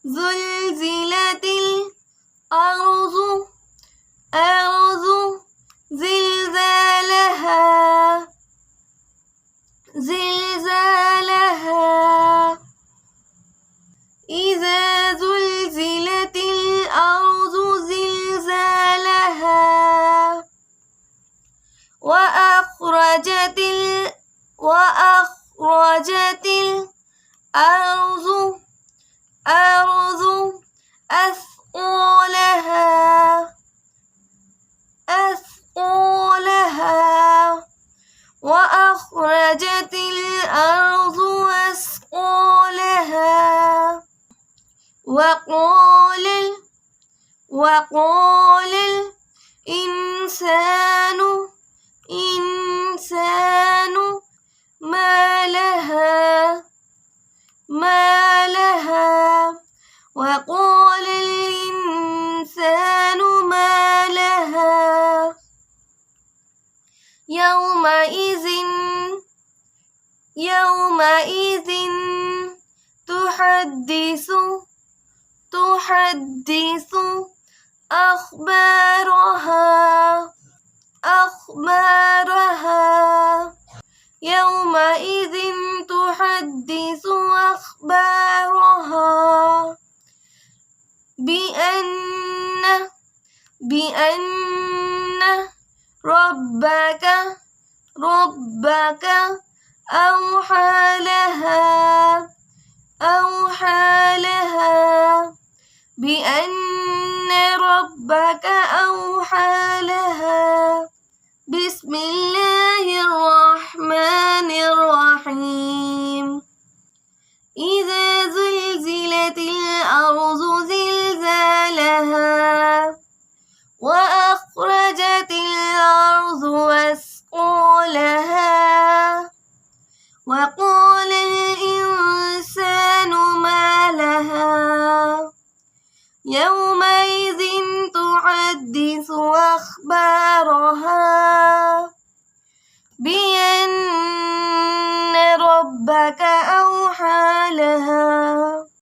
زلزلت الأرض زلزالها إذا زلزلت الأرض زلزالها وأخرجت الأرض أثقالها وأخرجت الأرض أثقالها وقال الإنسان ما لها وقال الإنسان ما لها يومئذ تحدث أخبارها يومئذ تحدث أخبارها بأن ربك أوحى لها بأن ربك أوحى لها. بسم الله الرحمن الرحيم. إذا زلزلت الأرض زلزالها وأخرجت الأرض أثقالها وقال الإنسان ما لها يومئذ تحدث أخبارها بأن ربك أوحى لها.